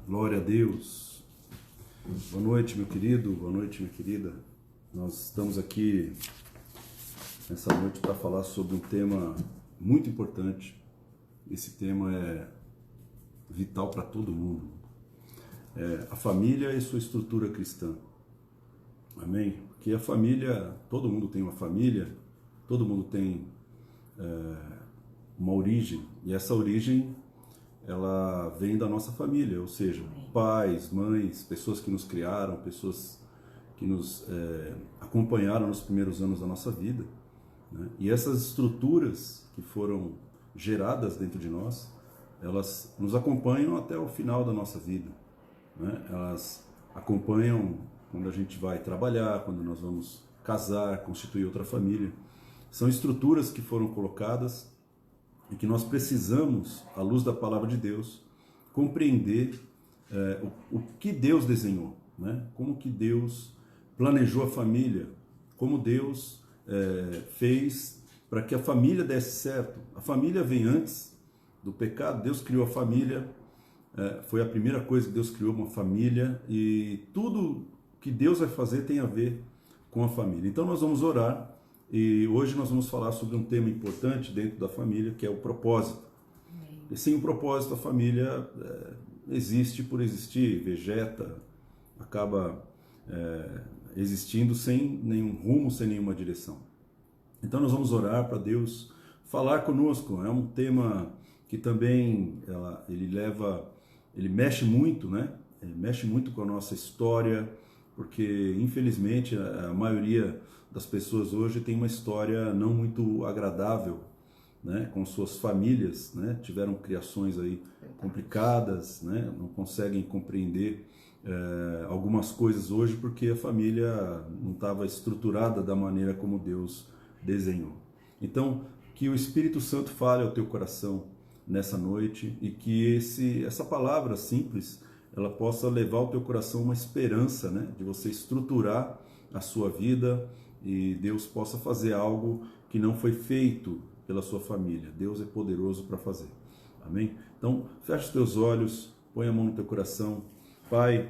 Glória a Deus. Boa noite, meu querido, boa noite, minha querida. Nós estamos aqui nessa noite para falar sobre um tema muito importante. Esse tema é vital para todo mundo. A família e sua estrutura cristã. Amém? Porque a família, todo mundo tem uma família, todo mundo tem uma origem, e essa origem ela vem da nossa família, ou seja, pais, mães, pessoas que nos criaram, pessoas que nos acompanharam nos primeiros anos da nossa vida, né? E essas estruturas que foram geradas dentro de nós, elas nos acompanham até o final da nossa vida, né? Elas acompanham quando a gente vai trabalhar, quando nós vamos casar, constituir outra família. São estruturas que foram colocadas e que nós precisamos, à luz da palavra de Deus, compreender o que Deus desenhou, né? Como que Deus planejou a família, como Deus fez para que a família desse certo. A família vem antes do pecado, Deus criou a família, foi a primeira coisa que Deus criou, uma família, e tudo que Deus vai fazer tem a ver com a família. Então nós vamos orar. E hoje nós vamos falar sobre um tema importante dentro da família, que é o propósito. E sem o propósito, a família existe por existir, vegeta, acaba existindo sem nenhum rumo, sem nenhuma direção. Então nós vamos orar para Deus falar conosco. É um tema que também ele mexe muito, né? Ele mexe muito com a nossa história, porque infelizmente a maioria das pessoas hoje tem uma história não muito agradável, né, com suas famílias, né, tiveram criações aí complicadas, né, não conseguem compreender algumas coisas hoje porque a família não estava estruturada da maneira como Deus desenhou. Então, que o Espírito Santo fale ao teu coração nessa noite e que essa palavra simples ela possa levar ao teu coração uma esperança, né, de você estruturar a sua vida e Deus possa fazer algo que não foi feito pela sua família. Deus é poderoso para fazer. Amém? Então, fecha os teus olhos, põe a mão no teu coração. Pai,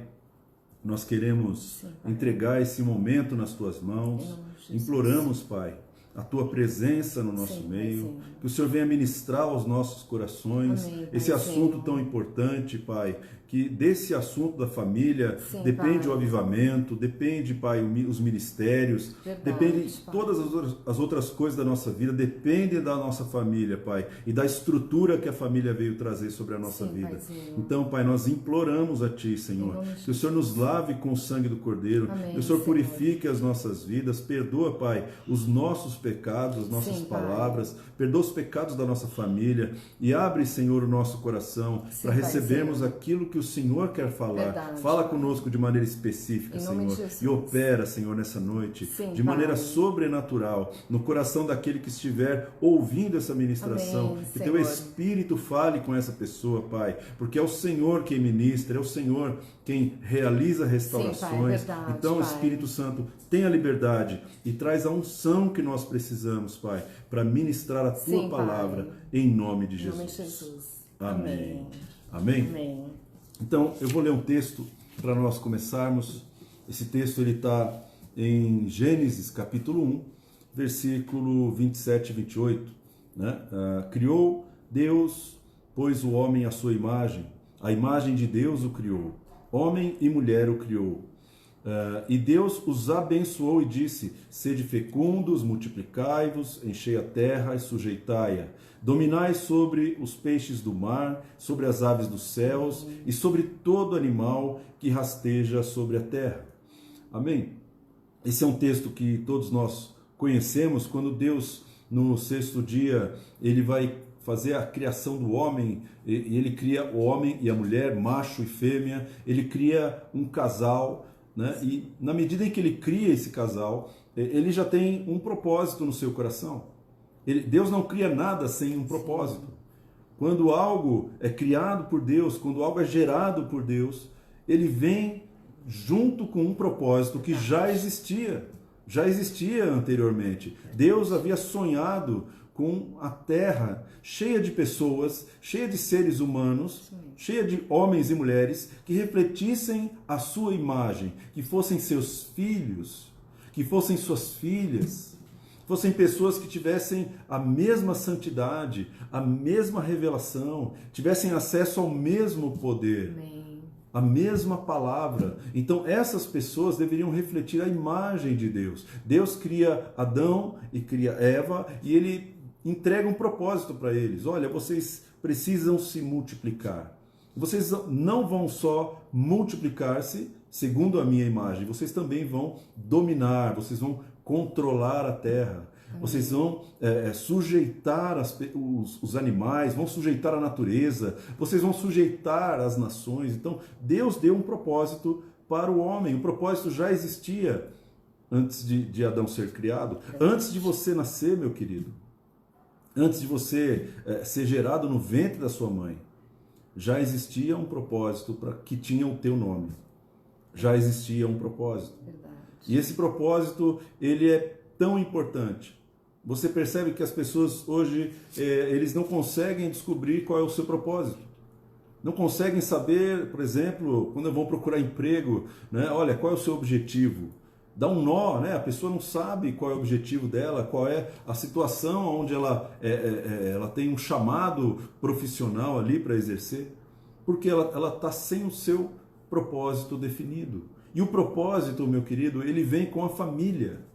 nós queremos entregar esse momento nas tuas mãos. Imploramos, Pai, a tua presença no nosso meio, que o Senhor venha ministrar aos nossos corações esse assunto tão importante, Pai, que desse assunto da família depende o avivamento, depende, Pai, os ministérios, depende todas as outras coisas da nossa vida, depende da nossa família, Pai, e da estrutura que a família veio trazer sobre a nossa vida. Paizinho. Então, Pai, nós imploramos a Ti, Senhor, que o Senhor nos lave com o sangue do Cordeiro, que o Senhor purifique as nossas vidas, perdoa, Pai, os nossos pecados, as nossas palavras, perdoa os pecados da nossa família e abre, Senhor, o nosso coração para recebermos aquilo que o Senhor quer falar. Verdade, fala conosco de maneira específica, Senhor, e opera, Senhor, nessa noite, de maneira sobrenatural, no coração daquele que estiver ouvindo essa ministração. Amém, que Senhor. Teu Espírito fale com essa pessoa, Pai, porque é o Senhor quem ministra, é o Senhor quem realiza restaurações. Pai, então, Espírito Santo, tenha liberdade e traz a unção que nós precisamos, Pai, para ministrar a Tua palavra, Pai. Em nome de Jesus. Em nome de Jesus. Amém. Amém? Amém. Então, eu vou ler um texto para nós começarmos. Esse texto está em Gênesis, capítulo 1, versículo 27 e 28. Né? Criou Deus, pois o homem à sua imagem, a imagem de Deus o criou, homem e mulher o criou. E Deus os abençoou e disse: sede fecundos, multiplicai-vos, enchei a terra e sujeitai-a. Dominai sobre os peixes do mar, sobre as aves dos céus e sobre todo animal que rasteja sobre a terra. Amém? Esse é um texto que todos nós conhecemos, quando Deus, no sexto dia, ele vai fazer a criação do homem, e ele cria o homem e a mulher, macho e fêmea, ele cria um casal, né? E na medida em que ele cria esse casal, ele já tem um propósito no seu coração. Deus não cria nada sem um propósito. Quando algo é criado por Deus, quando algo é gerado por Deus, ele vem junto com um propósito que já existia anteriormente. Deus havia sonhado com a terra cheia de pessoas, cheia de seres humanos, cheia de homens e mulheres que refletissem a sua imagem, que fossem seus filhos, que fossem suas filhas, fossem pessoas que tivessem a mesma santidade, a mesma revelação, tivessem acesso ao mesmo poder. Amém. A mesma palavra. Então essas pessoas deveriam refletir a imagem de Deus. Deus cria Adão e cria Eva e ele entrega um propósito para eles. Olha, vocês precisam se multiplicar. Vocês não vão só multiplicar-se segundo a minha imagem, vocês também vão dominar, vocês vão controlar a terra. Vocês vão sujeitar os animais, vão sujeitar a natureza, vocês vão sujeitar as nações. Então, Deus deu um propósito para o homem. O propósito já existia antes de Adão ser criado. Antes de você nascer, meu querido, antes de você ser gerado no ventre da sua mãe, já existia um propósito que tinha o teu nome. Já existia um propósito. Verdade. E esse propósito, ele é tão importante. Você percebe que as pessoas hoje, eles não conseguem descobrir qual é o seu propósito. Não conseguem saber, por exemplo, quando vão procurar emprego, né? Olha, qual é o seu objetivo? Dá um nó, né? A pessoa não sabe qual é o objetivo dela, qual é a situação onde ela tem um chamado profissional ali para exercer, porque ela está sem o seu propósito definido. E o propósito, meu querido, ele vem com a família.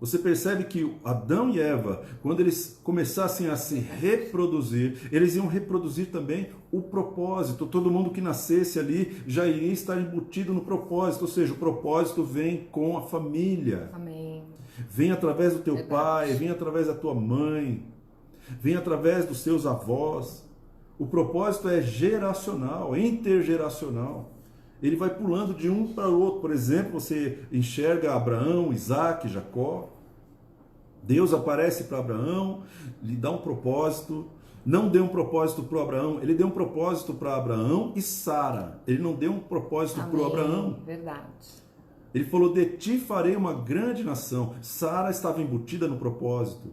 Você percebe que Adão e Eva, quando eles começassem a se reproduzir, eles iam reproduzir também o propósito. Todo mundo que nascesse ali já iria estar embutido no propósito, ou seja, o propósito vem com a família. Amém. Vem através do teu pai, vem através da tua mãe, vem através dos teus avós. O propósito é geracional, é intergeracional. Ele vai pulando de um para o outro. Por exemplo, você enxerga Abraão, Isaac, Jacó. Deus aparece para Abraão, lhe dá um propósito. Não deu um propósito para Abraão, ele deu um propósito para Abraão e Sara. Ele não deu um propósito para Abraão. Verdade. Ele falou, de ti farei uma grande nação. Sara estava embutida no propósito.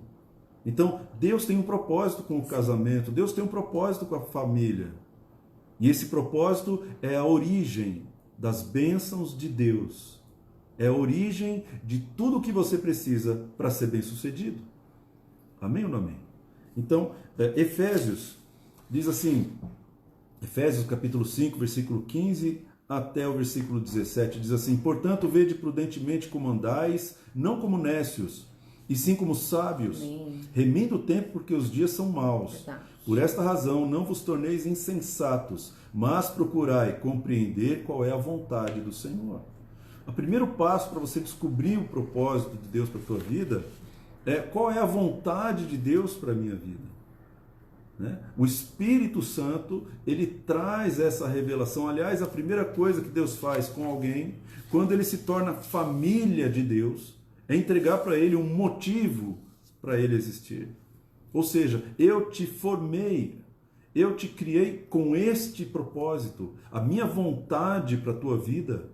Então, Deus tem um propósito com o casamento. Deus tem um propósito com a família. E esse propósito é a origem das bênçãos de Deus. É a origem de tudo o que você precisa para ser bem-sucedido. Amém ou não amém? Então, Efésios diz assim, Efésios capítulo 5, versículo 15 até o versículo 17, diz assim, portanto, vede prudentemente como andais, não como nécios, e sim como sábios, remindo o tempo porque os dias são maus. Verdade. Por esta razão, não vos torneis insensatos, mas procurai compreender qual é a vontade do Senhor. O primeiro passo para você descobrir o propósito de Deus para a tua vida é qual é a vontade de Deus para a minha vida. Né? O Espírito Santo, ele traz essa revelação. Aliás, a primeira coisa que Deus faz com alguém, quando ele se torna família de Deus, é entregar para ele um motivo para ele existir. Ou seja, eu te formei, eu te criei com este propósito. A minha vontade para a tua vida,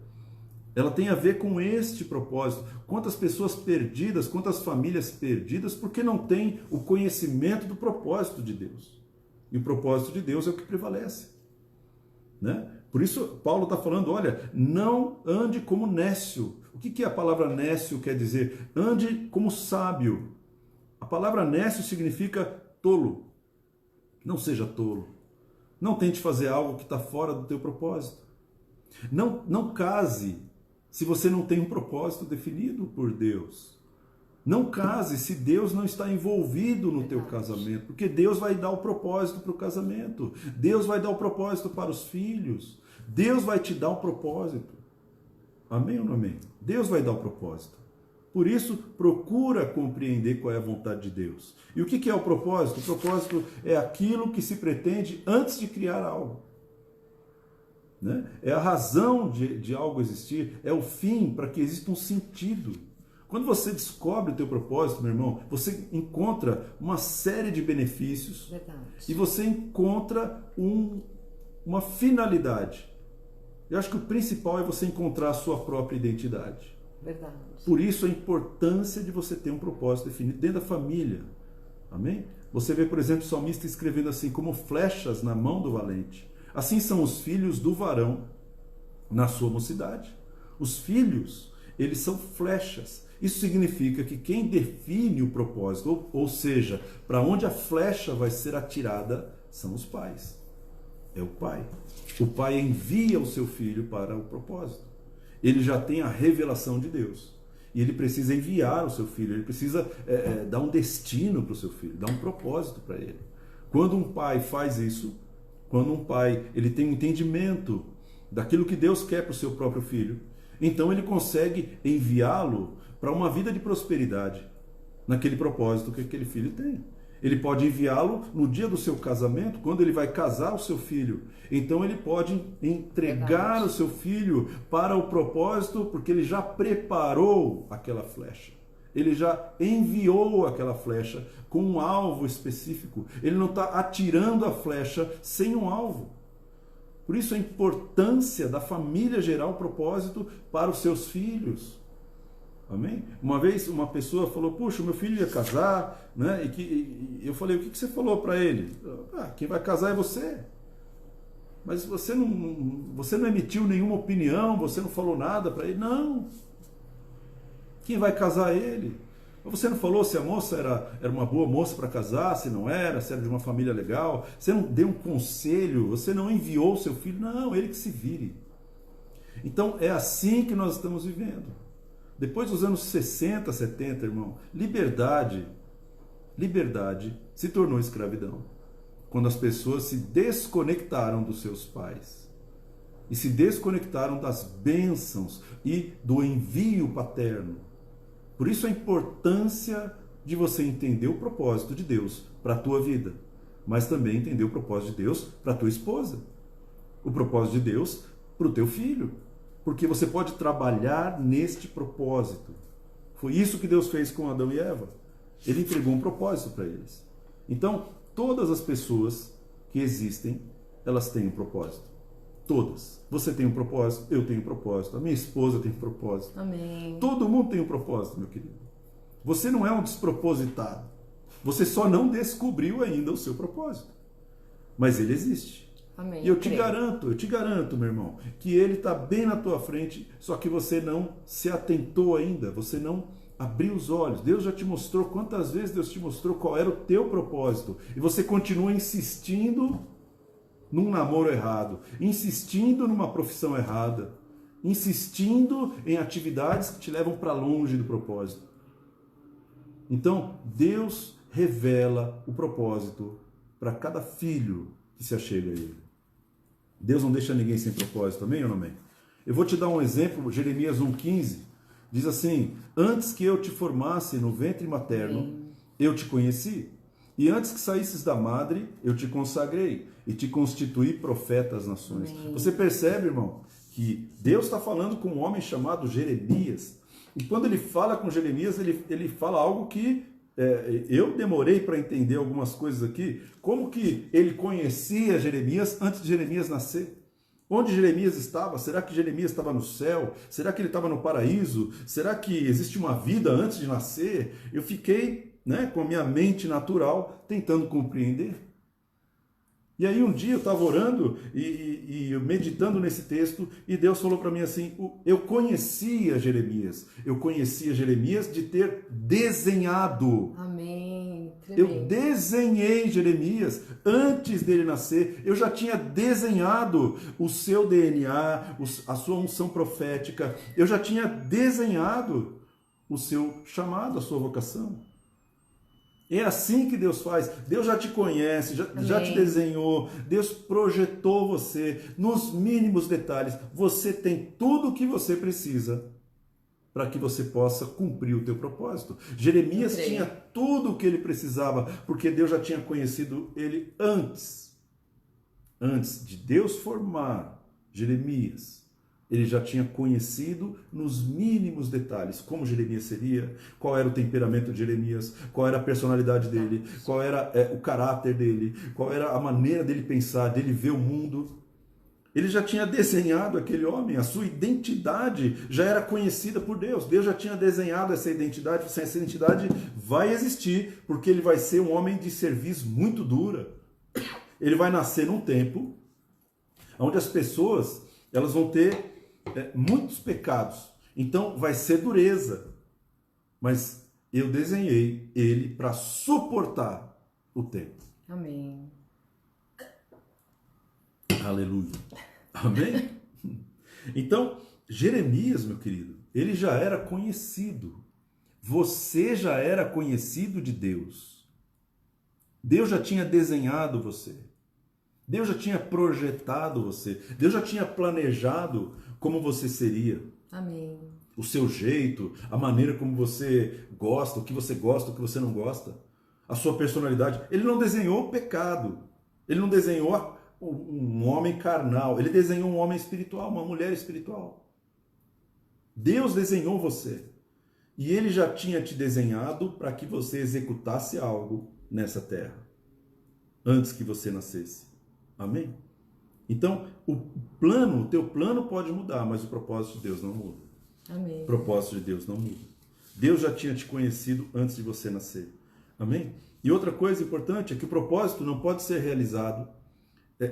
ela tem a ver com este propósito. Quantas pessoas perdidas, quantas famílias perdidas, porque não têm o conhecimento do propósito de Deus. E o propósito de Deus é o que prevalece. Né? Por isso, Paulo está falando, olha, não ande como nécio. O que a palavra nécio quer dizer? Ande como sábio. A palavra nécio significa tolo. Não seja tolo. Não tente fazer algo que está fora do teu propósito. Não case se você não tem um propósito definido por Deus. Não case se Deus não está envolvido no teu casamento, porque Deus vai dar o propósito para o casamento. Deus vai dar o propósito para os filhos. Deus vai te dar o propósito. Amém ou não amém? Deus vai dar o propósito. Por isso, procura compreender qual é a vontade de Deus. E o que é o propósito? O propósito é aquilo que se pretende antes de criar algo. Né? É a razão de algo existir, é o fim para que exista um sentido. Quando você descobre o teu propósito, meu irmão, você encontra uma série de benefícios. Verdade. E você encontra uma finalidade. Eu acho que o principal é você encontrar a sua própria identidade. Verdade. Por isso a importância de você ter um propósito definido dentro da família. Amém? Você vê, por exemplo, o salmista escrevendo assim, como flechas na mão do valente. Assim são os filhos do varão na sua mocidade. Os filhos, eles são flechas. Isso significa que quem define o propósito, ou seja, para onde a flecha vai ser atirada, são os pais. É o pai. O pai envia o seu filho para o propósito. Ele já tem a revelação de Deus. E ele precisa enviar o seu filho, ele precisa dar um destino para o seu filho, dar um propósito para ele. Quando um pai faz isso, quando um pai ele tem um entendimento daquilo que Deus quer para o seu próprio filho, então ele consegue enviá-lo para uma vida de prosperidade, naquele propósito que aquele filho tem. Ele pode enviá-lo no dia do seu casamento, quando ele vai casar o seu filho. Então ele pode entregar o seu filho para o propósito, porque ele já preparou aquela flecha. Ele já enviou aquela flecha com um alvo específico. Ele não está atirando a flecha sem um alvo. Por isso a importância da família gerar um propósito para os seus filhos. Amém? Uma vez uma pessoa falou, puxa, meu filho ia casar, né? E eu falei, o que você falou para ele? Quem vai casar é você. Mas você não emitiu nenhuma opinião, você não falou nada para ele. Não. Quem vai casar é ele. Você não falou se a moça era uma boa moça para casar, se não era, se era de uma família legal. Você não deu um conselho, você não enviou o seu filho. Não, ele que se vire. Então é assim que nós estamos vivendo. Depois dos anos 60, 70, irmão, liberdade se tornou escravidão. Quando as pessoas se desconectaram dos seus pais e se desconectaram das bênçãos e do envio paterno. Por isso a importância de você entender o propósito de Deus para a tua vida, mas também entender o propósito de Deus para a tua esposa, o propósito de Deus para o teu filho. Porque você pode trabalhar neste propósito. Foi isso que Deus fez com Adão e Eva. Ele entregou um propósito para eles. Então, todas as pessoas que existem, elas têm um propósito. Todas. Você tem um propósito, eu tenho um propósito, a minha esposa tem um propósito. Amém. Todo mundo tem um propósito, meu querido. Você não é um despropositado. Você só não descobriu ainda o seu propósito. Mas ele existe. Amém. E eu te garanto, meu irmão, que ele está bem na tua frente, só que você não se atentou ainda, você não abriu os olhos. Deus já te mostrou, quantas vezes Deus te mostrou qual era o teu propósito, e você continua insistindo num namoro errado, insistindo numa profissão errada, insistindo em atividades que te levam para longe do propósito. Então, Deus revela o propósito para cada filho que se achega a ele. Deus não deixa ninguém sem propósito, amém ou não amém? Eu vou te dar um exemplo, Jeremias 1,15, diz assim, antes que eu te formasse no ventre materno, eu te conheci, e antes que saísses da madre, eu te consagrei, e te constituí profeta às nações. Amém. Você percebe, irmão, que Deus está falando com um homem chamado Jeremias, e quando ele fala com Jeremias, ele fala algo que eu demorei para entender algumas coisas aqui. Como que ele conhecia Jeremias antes de Jeremias nascer? Onde Jeremias estava? Será que Jeremias estava no céu? Será que ele estava no paraíso? Será que existe uma vida antes de nascer? Eu fiquei, com a minha mente natural tentando compreender. E aí um dia eu estava orando e meditando nesse texto, e Deus falou para mim assim, eu conhecia Jeremias de ter desenhado. Amém. Eu desenhei Jeremias antes dele nascer, eu já tinha desenhado o seu DNA, a sua unção profética, eu já tinha desenhado o seu chamado, a sua vocação. É assim que Deus faz. Deus já te conhece, já te desenhou, Deus projetou você nos mínimos detalhes. Você tem tudo o que você precisa para que você possa cumprir o teu propósito. Jeremias tinha tudo o que ele precisava, porque Deus já tinha conhecido ele antes. Antes de Deus formar Jeremias, ele já tinha conhecido nos mínimos detalhes como Jeremias seria, qual era o temperamento de Jeremias, qual era a personalidade dele, qual era o caráter dele, qual era a maneira dele pensar, dele ver o mundo. Ele já tinha desenhado aquele homem, a sua identidade já era conhecida por Deus. Deus já tinha desenhado essa identidade, essa identidade vai existir, porque ele vai ser um homem de serviço muito dura. Ele vai nascer num tempo onde as pessoas elas vão ter muitos pecados. Então vai ser dureza. Mas eu desenhei ele para suportar o tempo. Amém. Aleluia. Amém? Então, Jeremias, meu querido, ele já era conhecido. Você já era conhecido de Deus. Deus já tinha desenhado você. Deus já tinha projetado você. Deus já tinha planejado como você seria. Amém. O seu jeito, a maneira como você gosta, o que você não gosta. A sua personalidade. Ele não desenhou o pecado. Ele não desenhou um homem carnal, ele desenhou um homem espiritual, uma mulher espiritual. Deus desenhou você. E ele já tinha te desenhado para que você executasse algo nessa terra, antes que você nascesse. Amém? Então, o teu plano pode mudar, mas o propósito de Deus não muda. Amém. O propósito de Deus não muda. Deus já tinha te conhecido antes de você nascer. Amém? E outra coisa importante é que o propósito não pode ser realizado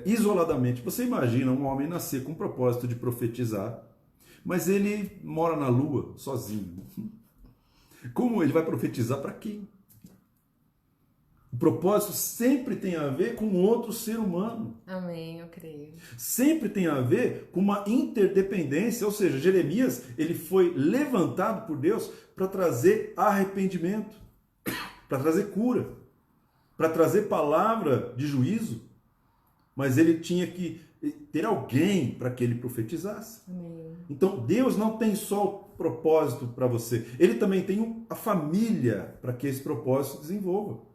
isoladamente. Você imagina um homem nascer com o propósito de profetizar, mas ele mora na lua sozinho. Como ele vai profetizar para quem? O propósito sempre tem a ver com outro ser humano. Amém, eu creio. Sempre tem a ver com uma interdependência, ou seja, Jeremias, ele foi levantado por Deus para trazer arrependimento, para trazer cura, para trazer palavra de juízo. Mas ele tinha que ter alguém para que ele profetizasse. Amém. Então Deus não tem só o propósito para você, ele também tem a família para que esse propósito se desenvolva.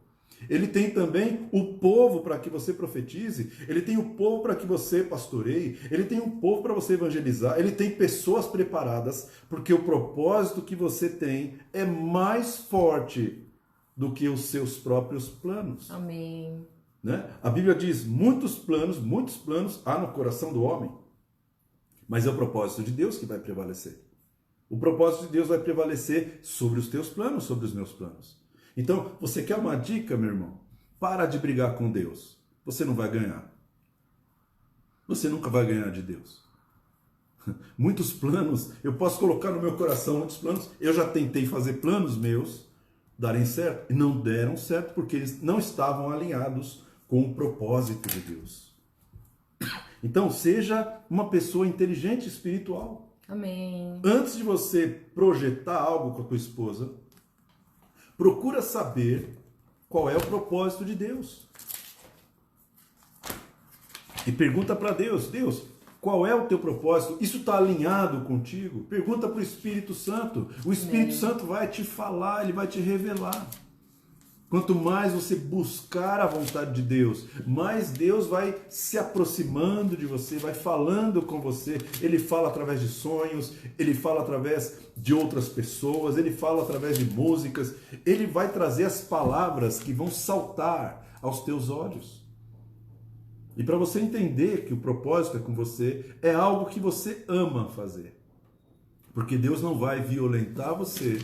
Ele tem também o povo para que você profetize, ele tem o povo para que você pastoreie, ele tem um povo para você evangelizar, ele tem pessoas preparadas, porque o propósito que você tem é mais forte do que os seus próprios planos. Amém. Né? A Bíblia diz, muitos planos há no coração do homem, mas é o propósito de Deus que vai prevalecer. O propósito de Deus vai prevalecer sobre os teus planos, sobre os meus planos. Então, você quer uma dica, meu irmão? Para de brigar com Deus. Você não vai ganhar. Você nunca vai ganhar de Deus. Muitos planos, eu posso colocar no meu coração muitos planos. Eu já tentei fazer planos meus darem certo e não deram certo porque eles não estavam alinhados com o propósito de Deus. Então, seja uma pessoa inteligente espiritual. Amém. Antes de você projetar algo com a tua esposa, procura saber qual é o propósito de Deus. E pergunta para Deus, Deus, qual é o teu propósito? Isso está alinhado contigo? Pergunta para o Espírito Santo. O Espírito Santo vai te falar, ele vai te revelar. Quanto mais você buscar a vontade de Deus, mais Deus vai se aproximando de você, vai falando com você. Ele fala através de sonhos, ele fala através de outras pessoas, ele fala através de músicas. Ele vai trazer as palavras que vão saltar aos teus olhos. E para você entender que o propósito é com você, é algo que você ama fazer. Porque Deus não vai violentar você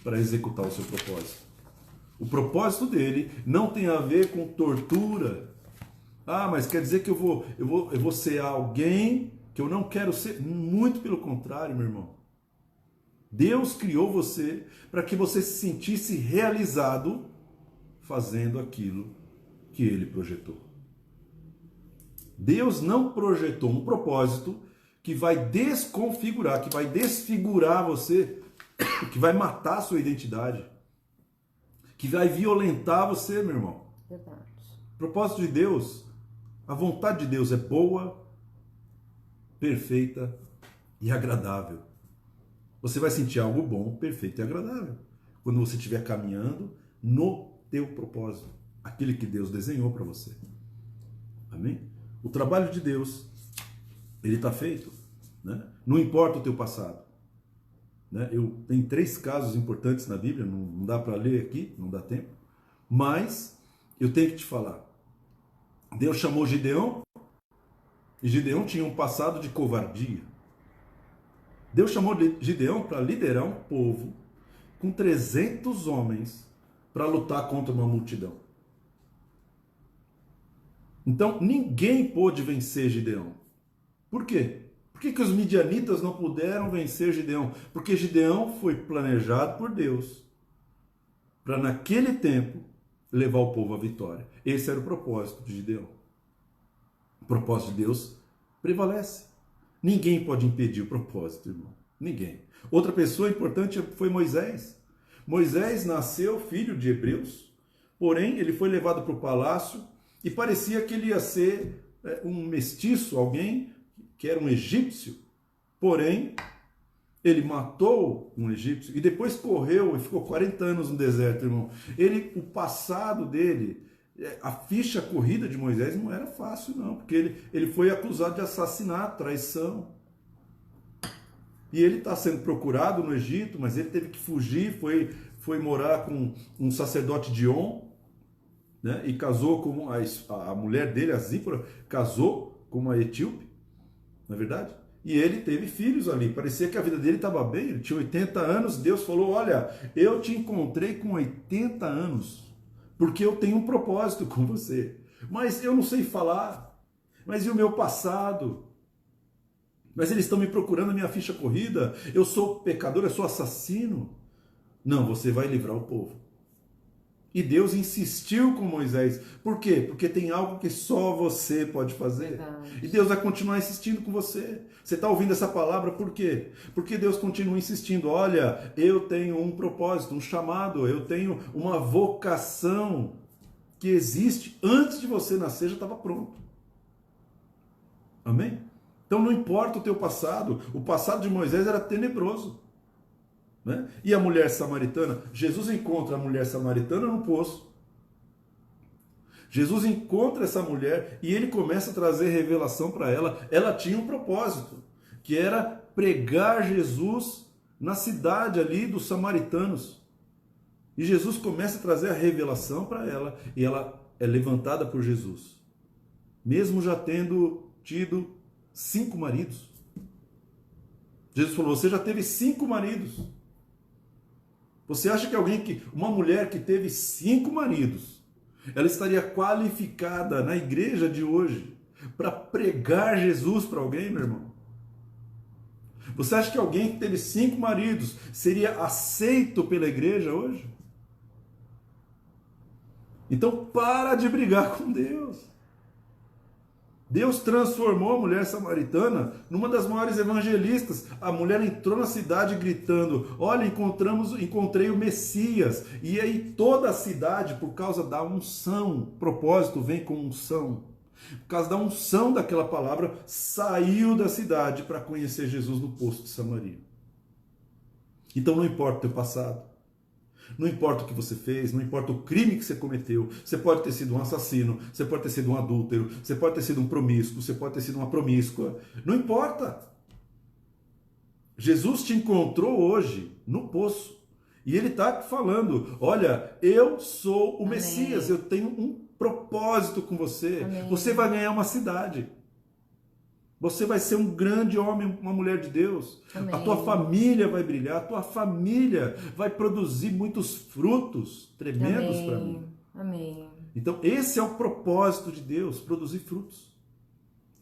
para executar o seu propósito. O propósito dele não tem a ver com tortura. Ah, mas quer dizer que eu vou ser alguém que eu não quero ser? Muito pelo contrário, meu irmão. Deus criou você para que você se sentisse realizado fazendo aquilo que ele projetou. Deus não projetou um propósito que vai desconfigurar, que vai desfigurar você, que vai matar a sua identidade, que vai violentar você, meu irmão. Verdade. O propósito de Deus, a vontade de Deus é boa, perfeita e agradável. Você vai sentir algo bom, perfeito e agradável quando você estiver caminhando no teu propósito, aquele que Deus desenhou para você. Amém? O trabalho de Deus, ele está feito, né? Não importa o teu passado. Né? Tem 3 casos importantes na Bíblia, não dá para ler aqui, não dá tempo, mas eu tenho que te falar. Deus chamou Gideão E Gideão tinha um passado de covardia. Deus chamou Gideão para liderar um povo com 300 homens para lutar contra uma multidão. Então, ninguém pôde vencer Gideão. Por quê? Por que os midianitas não puderam vencer Gideão? Porque Gideão foi planejado por Deus para, naquele tempo, levar o povo à vitória. Esse era o propósito de Gideão. O propósito de Deus prevalece. Ninguém pode impedir o propósito, irmão. Ninguém. Outra pessoa importante foi Moisés. Moisés nasceu filho de hebreus, porém ele foi levado para o palácio e parecia que ele ia ser um mestiço, alguém que era um egípcio. Porém, ele matou um egípcio e depois correu e ficou 40 anos no deserto, irmão. O passado dele, a ficha corrida de Moisés não era fácil, não, porque ele foi acusado de assassinato, traição. E ele está sendo procurado no Egito, mas ele teve que fugir, foi morar com um sacerdote de On, né, e casou com a mulher dele, a Zípora, casou com uma etíope, não é verdade? E ele teve filhos ali, parecia que a vida dele estava bem, ele tinha 80 anos, Deus falou, olha, eu te encontrei com 80 anos, porque eu tenho um propósito com você, mas eu não sei falar, mas e o meu passado? Mas eles estão me procurando a minha ficha corrida, eu sou pecador, eu sou assassino. Não, você vai livrar o povo. E Deus insistiu com Moisés. Por quê? Porque tem algo que só você pode fazer. Verdade. E Deus vai continuar insistindo com você. Você está ouvindo essa palavra por quê? Porque Deus continua insistindo. Olha, eu tenho um propósito, um chamado, eu tenho uma vocação que existe antes de você nascer, já estava pronto. Amém? Então não importa o teu passado, o passado de Moisés era tenebroso. Né? E a mulher samaritana? Jesus encontra a mulher samaritana no poço. Jesus encontra essa mulher e ele começa a trazer revelação para ela. Ela tinha um propósito, que era pregar Jesus na cidade ali dos samaritanos. E Jesus começa a trazer a revelação para ela e ela é levantada por Jesus. Mesmo já tendo tido 5 maridos. Jesus falou, você já teve 5 maridos. Você acha que uma mulher que teve 5 maridos, ela estaria qualificada na igreja de hoje para pregar Jesus para alguém, meu irmão? Você acha que alguém que teve 5 maridos seria aceito pela igreja hoje? Então para de brigar com Deus. Deus transformou a mulher samaritana numa das maiores evangelistas. A mulher entrou na cidade gritando, olha, encontrei o Messias. E aí toda a cidade, por causa da unção, propósito vem com unção. Por causa da unção daquela palavra, saiu da cidade para conhecer Jesus no poço de Samaria. Então não importa o teu passado. Não importa o que você fez, não importa o crime que você cometeu. Você pode ter sido um assassino, você pode ter sido um adúltero, você pode ter sido um promíscuo, você pode ter sido uma promíscua. Não importa. Jesus te encontrou hoje no poço. E ele está falando, olha, eu sou o Amém. Messias, eu tenho um propósito com você. Amém. Você vai ganhar uma cidade. Você vai ser um grande homem, uma mulher de Deus. Amém. A tua família vai brilhar, a tua família vai produzir muitos frutos tremendos para mim. Amém. Então, esse é o propósito de Deus, produzir frutos.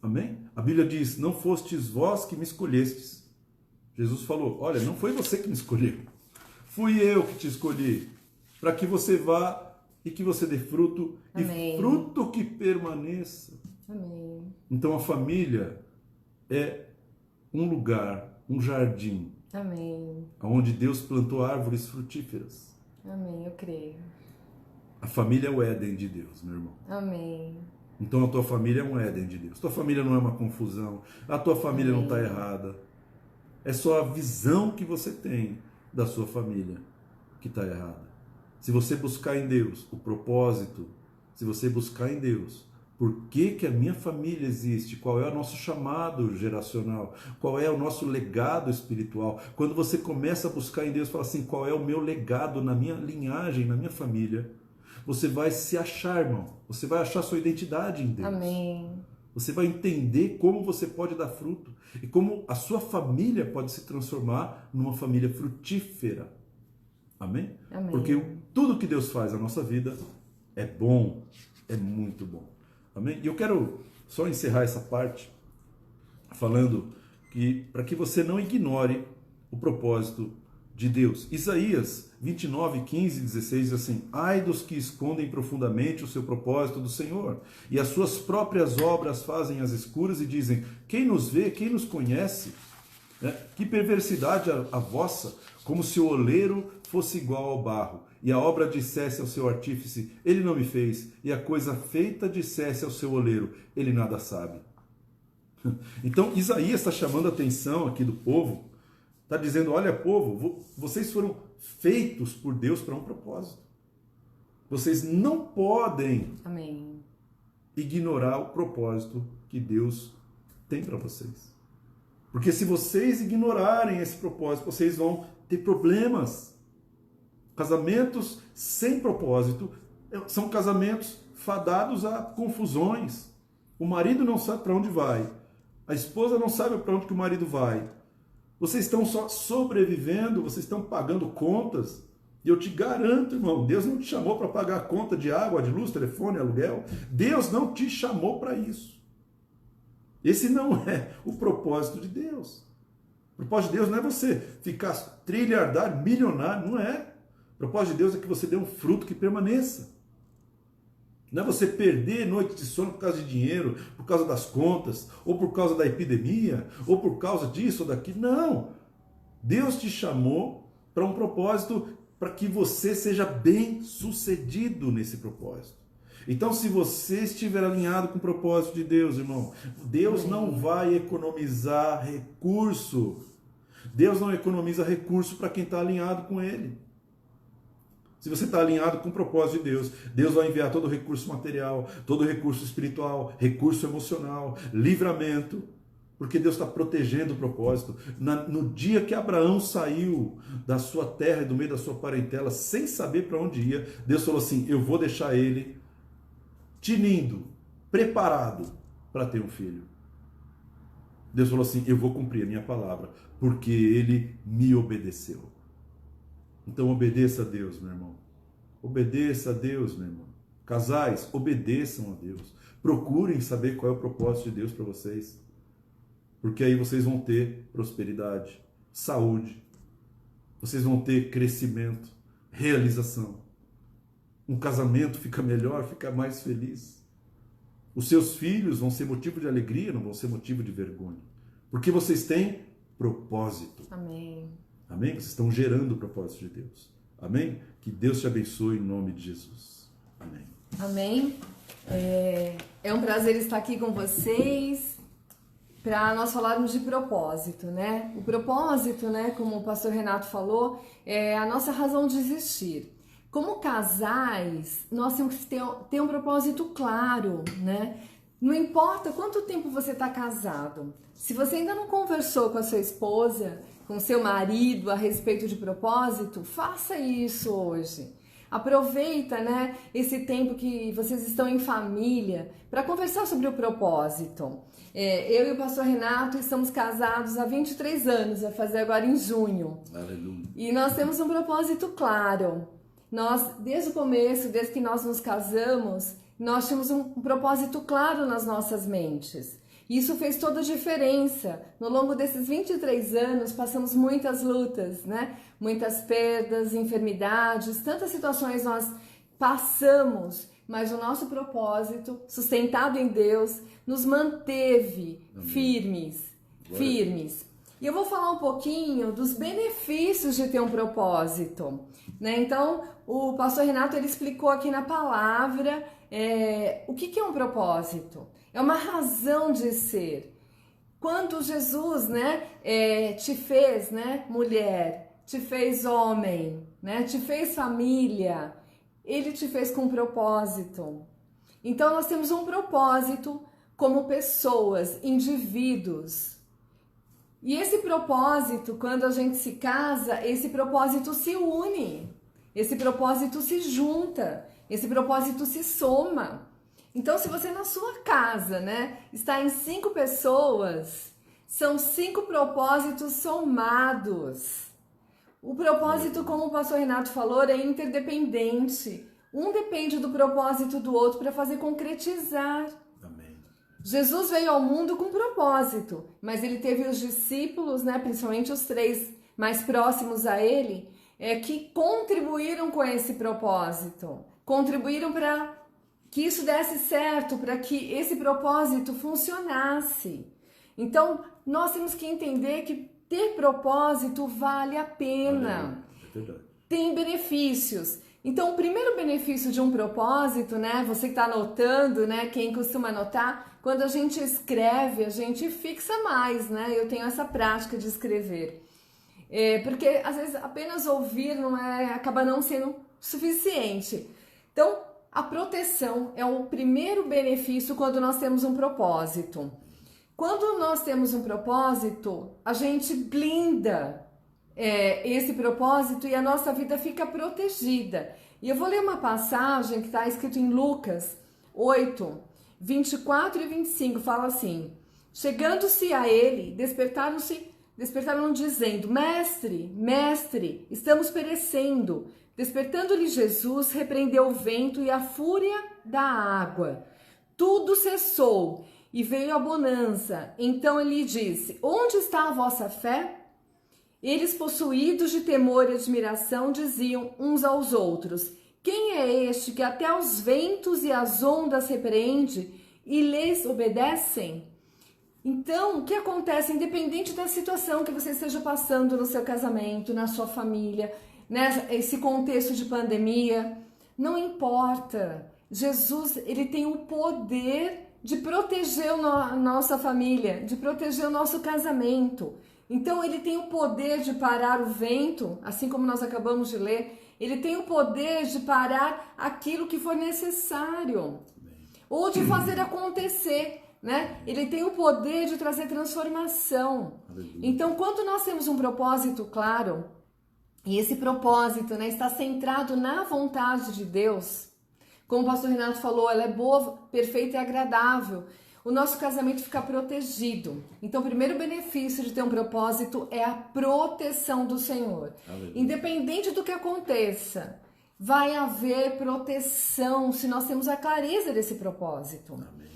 Amém? A Bíblia diz, não fostes vós que me escolhestes. Jesus falou, olha, não foi você que me escolheu. Fui eu que te escolhi, para que você vá e que você dê fruto, Amém. E fruto que permaneça. Amém. Então, a família é um lugar, um jardim, Amém. onde Deus plantou árvores frutíferas. Amém, eu creio. A família é o Éden de Deus, meu irmão. Amém. Então a tua família é um Éden de Deus. Tua família não é uma confusão, a tua família Amém. Não está errada. É só a visão que você tem da sua família que está errada. Se você buscar em Deus o propósito, se você buscar em Deus por que a minha família existe? Qual é o nosso chamado geracional? Qual é o nosso legado espiritual? Quando você começa a buscar em Deus, fala assim, qual é o meu legado na minha linhagem, na minha família? Você vai se achar, irmão. Você vai achar sua identidade em Deus. Amém. Você vai entender como você pode dar fruto e como a sua família pode se transformar numa família frutífera. Amém? Amém. Porque tudo que Deus faz na nossa vida é bom, é muito bom. Amém? E eu quero só encerrar essa parte falando que para que você não ignore o propósito de Deus. Isaías 29, 15 e 16 diz assim: ai dos que escondem profundamente o seu propósito do Senhor, e as suas próprias obras fazem às escuras e dizem: quem nos vê, quem nos conhece? Que perversidade a vossa, como se o oleiro fosse igual ao barro, e a obra dissesse ao seu artífice: ele não me fez, e a coisa feita dissesse ao seu oleiro: ele nada sabe. Então Isaías está chamando a atenção aqui do povo, está dizendo: olha, povo, vocês foram feitos por Deus para um propósito. Vocês não podem Amém. ignorar o propósito que Deus tem para vocês. Porque se vocês ignorarem esse propósito, vocês vão ter problemas. Casamentos sem propósito são casamentos fadados a confusões. O marido não sabe para onde vai. A esposa não sabe para onde que o marido vai. Vocês estão só sobrevivendo, vocês estão pagando contas. E eu te garanto, irmão, Deus não te chamou para pagar a conta de água, de luz, telefone, aluguel. Deus não te chamou para isso. Esse não é o propósito de Deus. O propósito de Deus não é você ficar trilhardário, milionário, não é. O propósito de Deus é que você dê um fruto que permaneça. Não é você perder noite de sono por causa de dinheiro, por causa das contas, ou por causa da epidemia, ou por causa disso ou daquilo. Não. Deus te chamou para um propósito, para que você seja bem sucedido nesse propósito. Então, se você estiver alinhado com o propósito de Deus, irmão, Deus não vai economizar recurso. Deus não economiza recurso para quem está alinhado com Ele. Se você está alinhado com o propósito de Deus, Deus vai enviar todo o recurso material, todo o recurso espiritual, recurso emocional, livramento, porque Deus está protegendo o propósito. No dia que Abraão saiu da sua terra e do meio da sua parentela, sem saber para onde ia, Deus falou assim: eu vou deixar ele tinindo, preparado para ter um filho. Deus falou assim: eu vou cumprir a minha palavra, porque ele me obedeceu. Então obedeça a Deus, meu irmão. Obedeça a Deus, meu irmão. Casais, obedeçam a Deus. Procurem saber qual é o propósito de Deus para vocês. Porque aí vocês vão ter prosperidade, saúde. Vocês vão ter crescimento, realização. Um casamento fica melhor, fica mais feliz. Os seus filhos vão ser motivo de alegria, não vão ser motivo de vergonha. Porque vocês têm propósito. Amém. Amém? Vocês estão gerando o propósito de Deus. Amém? Que Deus te abençoe em nome de Jesus. Amém. Amém. É um prazer estar aqui com vocês para nós falarmos de propósito, né? O propósito, né, como o pastor Renato falou, é a nossa razão de existir. Como casais, nós temos que ter um propósito claro, né? Não importa quanto tempo você está casado, se você ainda não conversou com a sua esposa, com seu marido a respeito de propósito, faça isso hoje. Aproveita, né, esse tempo que vocês estão em família para conversar sobre o propósito. Eu e o pastor Renato estamos casados há 23 anos, vai fazer agora em junho. Aleluia. E nós temos um propósito claro. Nós, desde o começo, desde que nós nos casamos, nós tínhamos um propósito claro nas nossas mentes. Isso fez toda a diferença. No longo desses 23 anos, passamos muitas lutas, né? Muitas perdas, enfermidades, tantas situações nós passamos, mas o nosso propósito, sustentado em Deus, nos manteve firmes. E eu vou falar um pouquinho dos benefícios de ter um propósito, né? Então, o pastor Renato, ele explicou aqui na palavra o que é um propósito. É uma razão de ser. Quando Jesus, né, te fez, né, mulher, te fez homem, né, te fez família, ele te fez com um propósito. Então, nós temos um propósito como pessoas, indivíduos. E esse propósito, quando a gente se casa, esse propósito se une, esse propósito se junta, esse propósito se soma. Então, se você na sua casa, né, está em 5 pessoas, são 5 propósitos somados. O propósito, como o pastor Renato falou, é interdependente. Um depende do propósito do outro para fazer concretizar. Amém. Jesus veio ao mundo com propósito, mas ele teve os discípulos, né, principalmente os 3 mais próximos a ele, que contribuíram com esse propósito. Contribuíram para que isso desse certo, para que esse propósito funcionasse. Então, nós temos que entender que ter propósito vale a pena. É verdade. Tem benefícios. Então, o primeiro benefício de um propósito, né? Você que está anotando, né? Quem costuma anotar, quando a gente escreve, a gente fixa mais, né? Eu tenho essa prática de escrever. Porque, às vezes, apenas ouvir acaba não sendo suficiente. Então, a proteção é o primeiro benefício quando nós temos um propósito. Quando nós temos um propósito, a gente blinda esse propósito e a nossa vida fica protegida. E eu vou ler uma passagem que está escrito em Lucas 8, 24 e 25, fala assim: chegando-se a ele, despertaram dizendo: Mestre, mestre, estamos perecendo. Despertando-lhe Jesus, repreendeu o vento e a fúria da água. Tudo cessou e veio a bonança. Então ele disse: onde está a vossa fé? Eles, possuídos de temor e admiração, diziam uns aos outros: quem é este que até os ventos e as ondas repreende e lhes obedecem? Então, o que acontece, independente da situação que você esteja passando no seu casamento, na sua família, né, esse contexto de pandemia, não importa. Jesus, ele tem o poder de proteger a nossa família, de proteger o nosso casamento. Então, ele tem o poder de parar o vento, assim como nós acabamos de ler. Ele tem o poder de parar aquilo que for necessário, ou de fazer acontecer, né? Ele tem o poder de trazer transformação. Então, quando nós temos um propósito claro, e esse propósito, né, está centrado na vontade de Deus, como o pastor Renato falou, ela é boa, perfeita e agradável. O nosso casamento fica protegido. Então, o primeiro benefício de ter um propósito é a proteção do Senhor. Aleluia. Independente do que aconteça, vai haver proteção se nós temos a clareza desse propósito. Amém.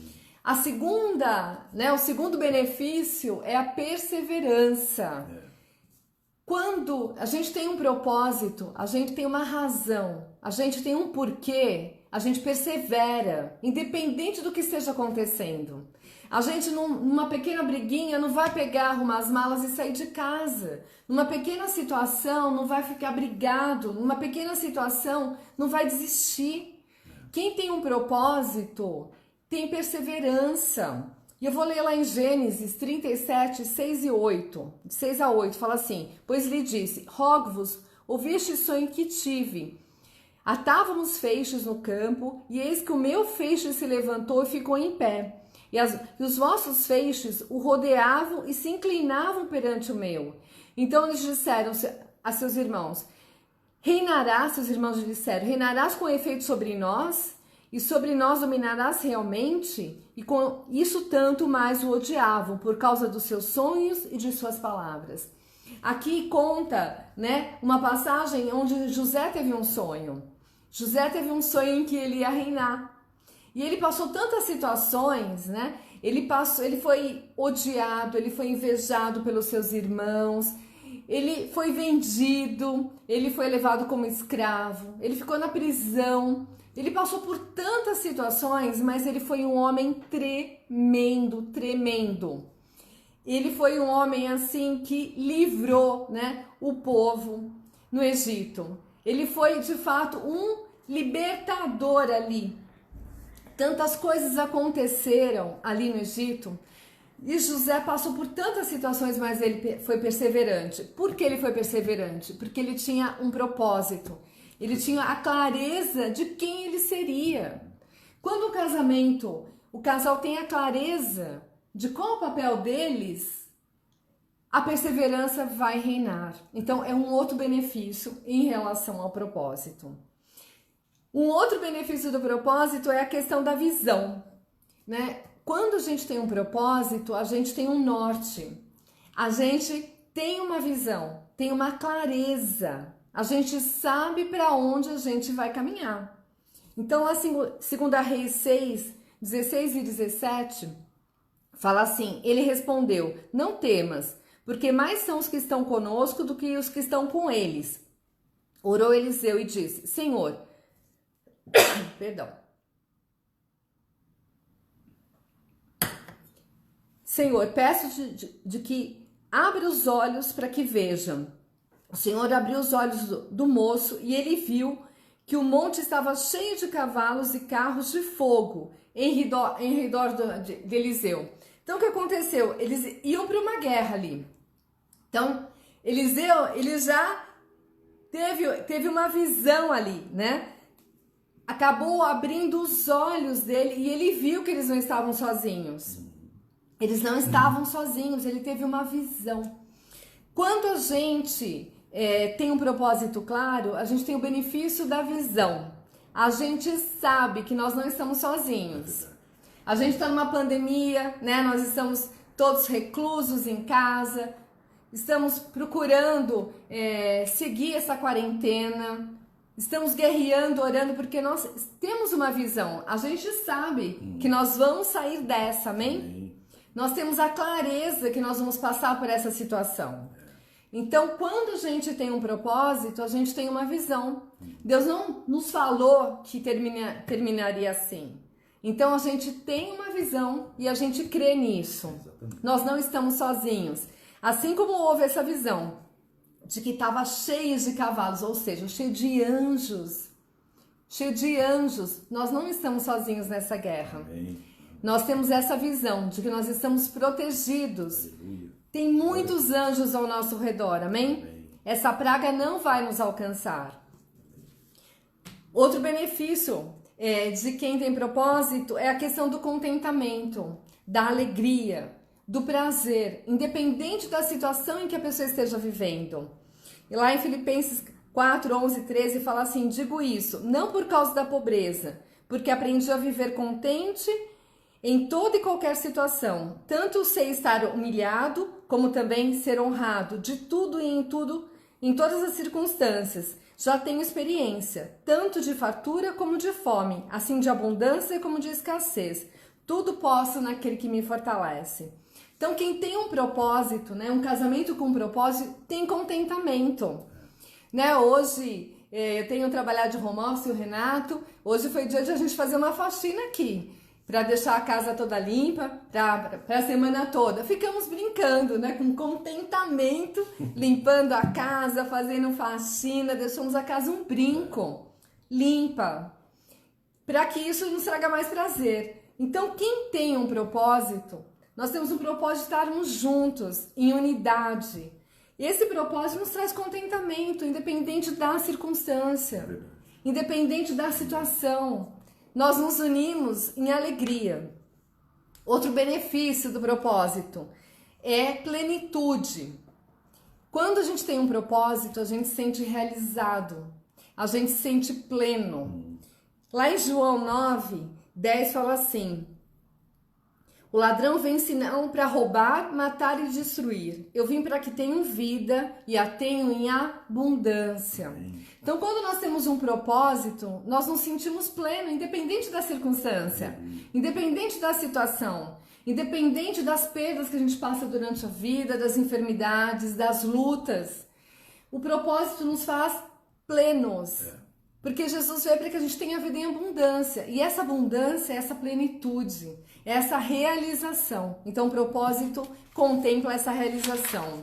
A segunda, né, o segundo benefício é a perseverança. Quando a gente tem um propósito, a gente tem uma razão, a gente tem um porquê, a gente persevera, independente do que esteja acontecendo. A gente, numa pequena briguinha, não vai pegar, arrumar as malas e sair de casa. Numa pequena situação, não vai ficar brigado. Numa pequena situação, não vai desistir. Quem tem um propósito, tem perseverança. E eu vou ler lá em Gênesis 37, 6 e 8. De 6 a 8, fala assim: pois lhe disse, rogo-vos, ouvi este sonho que tive. Atávamos feixes no campo, e eis que o meu feixe se levantou e ficou em pé. E os vossos feixes o rodeavam e se inclinavam perante o meu. Então eles disseram a seus irmãos: reinarás, seus irmãos lhe disseram, reinarás com efeito sobre nós? E sobre nós dominarás realmente? E com isso tanto mais o odiavam, por causa dos seus sonhos e de suas palavras. Aqui conta, né, uma passagem onde José teve um sonho. José teve um sonho em que ele ia reinar. E ele passou tantas situações, né? Ele foi odiado, ele foi invejado pelos seus irmãos, ele foi vendido, ele foi levado como escravo, ele ficou na prisão. Ele passou por tantas situações, mas ele foi um homem tremendo, tremendo. Ele foi um homem assim que livrou, né, o povo no Egito. Ele foi de fato um libertador ali. Tantas coisas aconteceram ali no Egito e José passou por tantas situações, mas ele foi perseverante. Por que ele foi perseverante? Porque ele tinha um propósito. Ele tinha a clareza de quem ele seria. Quando o casal tem a clareza de qual o papel deles, a perseverança vai reinar. Então, é um outro benefício em relação ao propósito. Um outro benefício do propósito é a questão da visão, né? Quando a gente tem um propósito, a gente tem um norte, a gente tem uma visão, tem uma clareza, a gente sabe para onde a gente vai caminhar. Então, a segunda Reis 6, 16 e 17, fala assim, ele respondeu, não temas, porque mais são os que estão conosco do que os que estão com eles. Orou Eliseu e disse, Senhor, perdão. Senhor, peço de que abra os olhos para que vejam. O Senhor abriu os olhos do moço e ele viu que o monte estava cheio de cavalos e carros de fogo em redor de Eliseu. Então, o que aconteceu? Eles iam para uma guerra ali. Então, Eliseu, ele já teve uma visão ali, né? Acabou abrindo os olhos dele e ele viu que eles não estavam sozinhos. Eles não estavam sozinhos, ele teve uma visão. Quando a gente tem um propósito claro, a gente tem o benefício da visão. A gente sabe que nós não estamos sozinhos. A gente está numa pandemia, né? Nós estamos todos reclusos em casa, estamos procurando seguir essa quarentena, estamos guerreando, orando, porque nós temos uma visão. A gente sabe que nós vamos sair dessa, amém? Nós temos a clareza que nós vamos passar por essa situação. Então, quando a gente tem um propósito, a gente tem uma visão. Deus não nos falou que terminaria assim. Então, a gente tem uma visão e a gente crê nisso. Exatamente. Nós não estamos sozinhos. Assim como houve essa visão de que estava cheio de cavalos, ou seja, cheio de anjos. Cheio de anjos. Nós não estamos sozinhos nessa guerra. Amém. Nós temos essa visão de que nós estamos protegidos. Aleluia. Tem muitos anjos ao nosso redor, amém? Amém? Essa praga não vai nos alcançar. Outro benefício de quem tem propósito é a questão do contentamento, da alegria, do prazer, independente da situação em que a pessoa esteja vivendo. E lá em Filipenses 4, 11 e 13 fala assim, digo isso, não por causa da pobreza, porque aprendi a viver contente em toda e qualquer situação, tanto sei estar humilhado, como também ser honrado, de tudo e em tudo, em todas as circunstâncias. Já tenho experiência, tanto de fartura como de fome, assim de abundância como de escassez. Tudo posso naquele que me fortalece. Então, quem tem um propósito, né, um casamento com um propósito, tem contentamento. Né, hoje, eu tenho trabalhado de home office, o Renato, hoje foi dia de a gente fazer uma faxina aqui, para deixar a casa toda limpa, para a semana toda. Ficamos brincando, né, com contentamento, limpando a casa, fazendo faxina, deixamos a casa um brinco, limpa, para que isso nos traga mais prazer. Então, quem tem um propósito, nós temos um propósito de estarmos juntos, em unidade. Esse propósito nos traz contentamento, independente da circunstância, independente da situação. Nós nos unimos em alegria. Outro benefício do propósito é plenitude. Quando a gente tem um propósito, a gente se sente realizado, a gente se sente pleno. Lá em João 9, 10 fala assim, o ladrão vem senão para roubar, matar e destruir. Eu vim para que tenham vida e a tenham em abundância. Então, quando nós temos um propósito, nós nos sentimos plenos, independente da circunstância, independente da situação, independente das perdas que a gente passa durante a vida, das enfermidades, das lutas. O propósito nos faz plenos. Porque Jesus veio para que a gente tenha vida em abundância. E essa abundância é essa plenitude, é essa realização. Então, o propósito contempla essa realização.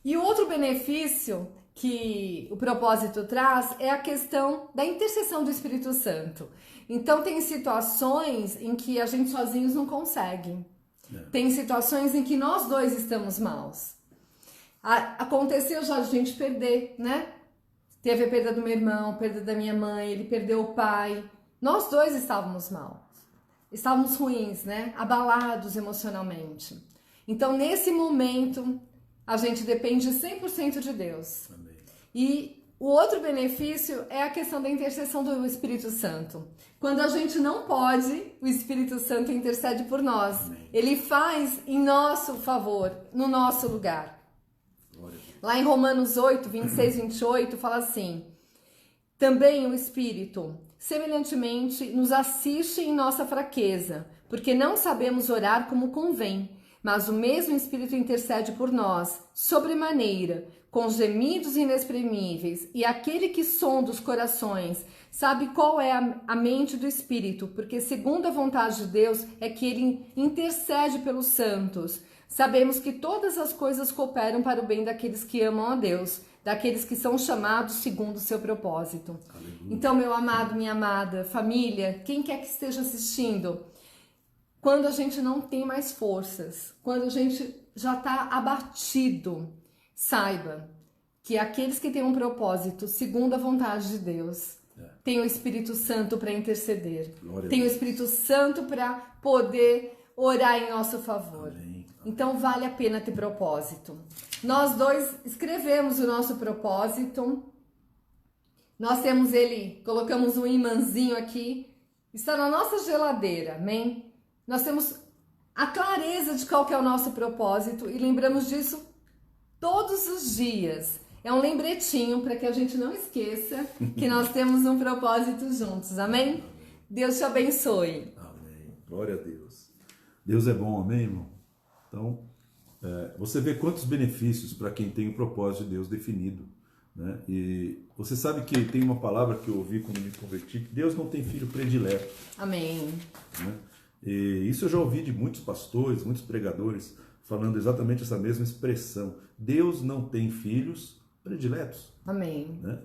E o outro benefício que o propósito traz é a questão da intercessão do Espírito Santo. Então, tem situações em que a gente sozinhos não consegue. Tem situações em que nós dois estamos maus. Aconteceu já a gente perder, né? Teve a perda do meu irmão, perda da minha mãe, ele perdeu o pai. Nós dois estávamos mal. Estávamos ruins, né? Abalados emocionalmente. Então, nesse momento, a gente depende 100% de Deus. Amém. E O outro benefício é a questão da intercessão do Espírito Santo. Quando a gente não pode, o Espírito Santo intercede por nós. Amém. Ele faz em nosso favor, no nosso lugar. Glória a Deus. Lá em Romanos 8, 26, 28, fala assim: também o Espírito, semelhantemente, nos assiste em nossa fraqueza, porque não sabemos orar como convém, mas o mesmo Espírito intercede por nós, sobremaneira, com gemidos inexprimíveis, e aquele que sonda os corações sabe qual é a mente do Espírito, porque segundo a vontade de Deus é que ele intercede pelos santos. Sabemos que todas as coisas cooperam para o bem daqueles que amam a Deus, daqueles que são chamados segundo o seu propósito. Aleluia. Então, meu amado, minha amada, família, quem quer que esteja assistindo, quando a gente não tem mais forças, quando a gente já está abatido, saiba que aqueles que têm um propósito segundo a vontade de Deus, tem o Espírito Santo para interceder, tem o Espírito Santo para poder orar em nosso favor. Amém. Então vale a pena ter propósito. Nós dois escrevemos o nosso propósito. Nós temos ele, colocamos um imãzinho aqui, está na nossa geladeira, amém? Nós temos a clareza de qual que é o nosso propósito e lembramos disso todos os dias. É um lembretinho para que a gente não esqueça que nós temos um propósito juntos, amém? Deus te abençoe. Amém. Glória a Deus. Deus é bom, amém, irmão? Então, você vê quantos benefícios para quem tem o propósito de Deus definido, né? E você sabe que tem uma palavra que eu ouvi quando me converti, que Deus não tem filho predileto. Amém. Né? E isso eu já ouvi de muitos pastores, muitos pregadores, falando exatamente essa mesma expressão. Deus não tem filhos prediletos. Amém. Né?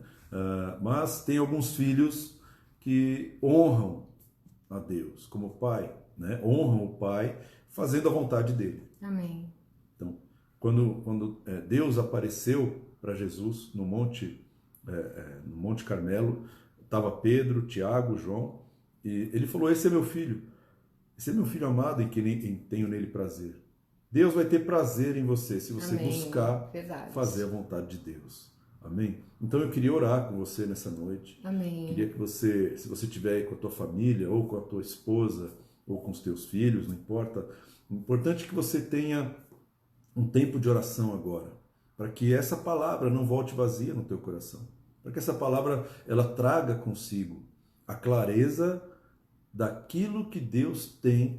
Mas tem alguns filhos que honram a Deus como pai, né? Honram o pai fazendo a vontade dele. Amém. Então, quando Deus apareceu para Jesus no Monte Carmelo, estava Pedro, Tiago, João, e ele falou: esse é meu filho amado em quem tenho nele prazer. Deus vai ter prazer em você se você Amém. buscar Verdade. fazer a vontade de Deus. Amém? Então eu queria orar com você nessa noite. Amém. Queria que você, se você estiver aí com a tua família, ou com a tua esposa, ou com os teus filhos, não importa. O importante é que você tenha um tempo de oração agora, para que essa palavra não volte vazia no teu coração. Para que essa palavra ela traga consigo a clareza daquilo que Deus tem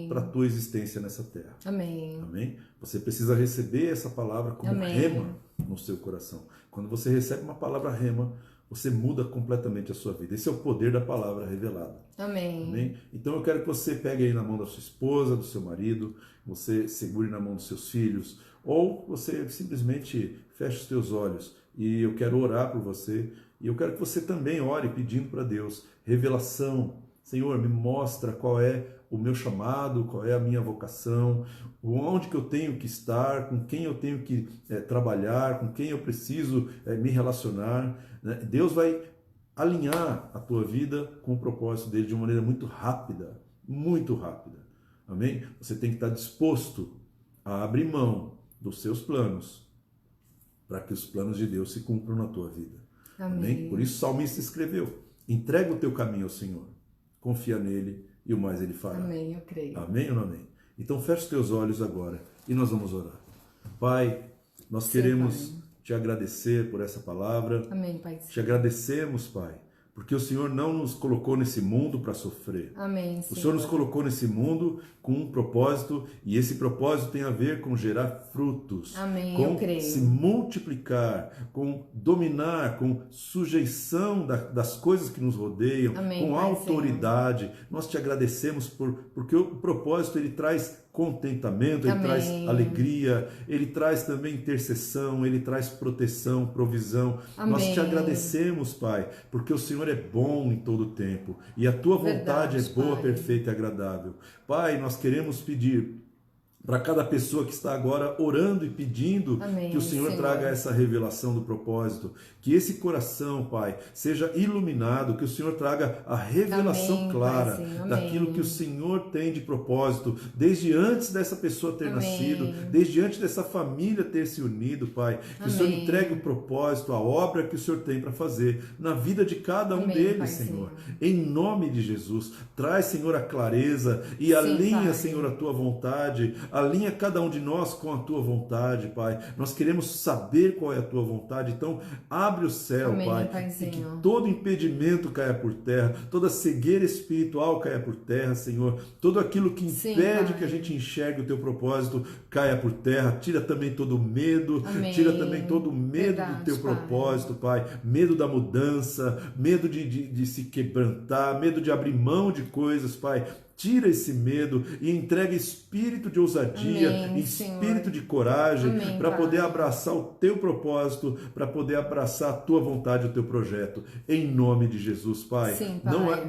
para a tua existência nessa terra. Amém. Amém? Você precisa receber essa palavra como Amém. rema no seu coração. Quando você recebe uma palavra rema, você muda completamente a sua vida. Esse é o poder da palavra revelada. Amém. Amém? Então eu quero que você pegue aí na mão da sua esposa, do seu marido, você segure na mão dos seus filhos, ou você simplesmente feche os teus olhos e eu quero orar por você. E eu quero que você também ore pedindo para Deus revelação. Senhor, me mostra qual é o meu chamado, qual é a minha vocação, onde que eu tenho que estar, com quem eu tenho que trabalhar, com quem eu preciso me relacionar. Né? Deus vai alinhar a tua vida com o propósito dele de uma maneira muito rápida, muito rápida. Amém? Você tem que estar disposto a abrir mão dos seus planos para que os planos de Deus se cumpram na tua vida. Amém? Por isso o salmista escreveu: entrega o teu caminho ao Senhor, confia nele e o mais ele fará. Amém, eu creio. Amém ou não amém? Então feche os teus olhos agora e nós vamos orar. Pai, nós queremos te agradecer por essa palavra. Amém, Pai. Te agradecemos, Pai, porque o Senhor não nos colocou nesse mundo para sofrer. Amém, O Senhor nos colocou nesse mundo com um propósito, e esse propósito tem a ver com gerar frutos. Amém, com eu creio. se multiplicar, com dominar, com sujeição das coisas que nos rodeiam, Amém, com Pai, autoridade. Senhor. Nós te agradecemos porque o propósito ele traz contentamento, ele Amém. traz alegria, ele traz também intercessão, ele traz proteção, provisão. Amém. Nós te agradecemos, Pai, porque o Senhor é bom em todo o tempo e a tua vontade é boa, Pai. perfeita e agradável. Pai, nós queremos pedir para cada pessoa que está agora orando e pedindo Amém, que o Senhor traga essa revelação do propósito, que esse coração, Pai, seja iluminado, que o Senhor traga a revelação Amém, clara Paizinho, daquilo que o Senhor tem de propósito, desde antes dessa pessoa ter nascido, desde antes dessa família ter se unido, Pai, que o Senhor entregue o propósito, a obra que o Senhor tem para fazer na vida de cada um deles, Paizinho. Senhor. Em nome de Jesus, traz, Senhor, a clareza e alinha, Pai. Senhor, a tua vontade, alinha cada um de nós com a tua vontade, Pai. Nós queremos saber qual é a tua vontade, então abre o céu, Pai, e que todo impedimento caia por terra, toda cegueira espiritual caia por terra, Senhor, tudo aquilo que impede que a gente enxergue o teu propósito caia por terra, tira também todo o medo, tira também todo o medo do teu propósito, Pai, medo da mudança, medo de se quebrantar, medo de abrir mão de coisas, Pai. Tira esse medo e entrega espírito de ousadia, espírito de coragem para poder abraçar o teu propósito, para poder abraçar a tua vontade, o teu projeto. Em nome de Jesus, Pai. Sim, Pai.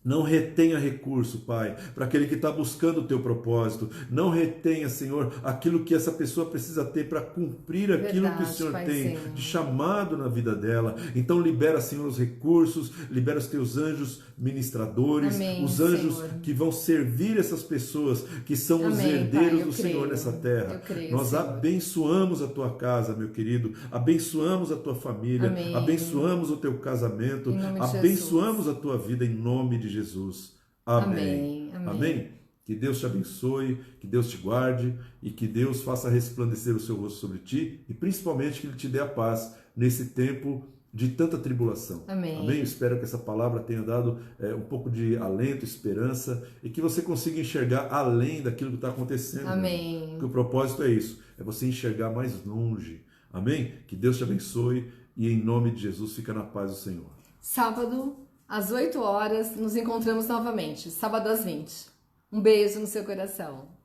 Não retenha recurso, Pai, para aquele que está buscando o teu propósito. Não retenha, Senhor, aquilo que essa pessoa precisa ter para cumprir aquilo que o Senhor tem de chamado na vida dela. Então libera, Senhor, os recursos, libera os teus anjos ministradores, os anjos que vão servir essas pessoas, que são os herdeiros do Senhor nessa terra. Nós abençoamos a tua casa, meu querido, abençoamos a tua família, abençoamos o teu casamento, abençoamos a tua vida em nome de Jesus. Amém. Amém. Que Deus te abençoe, que Deus te guarde e que Deus faça resplandecer o seu rosto sobre ti e principalmente que Ele te dê a paz nesse tempo de tanta tribulação. Amém. Espero que essa palavra tenha dado um pouco de alento, esperança e que você consiga enxergar além daquilo que está acontecendo. Amém. Porque o propósito é isso, é você enxergar mais longe. Amém? Que Deus te abençoe e em nome de Jesus fica na paz do Senhor. Sábado, às 8 horas, nos encontramos novamente. Sábado às 20. Um beijo no seu coração.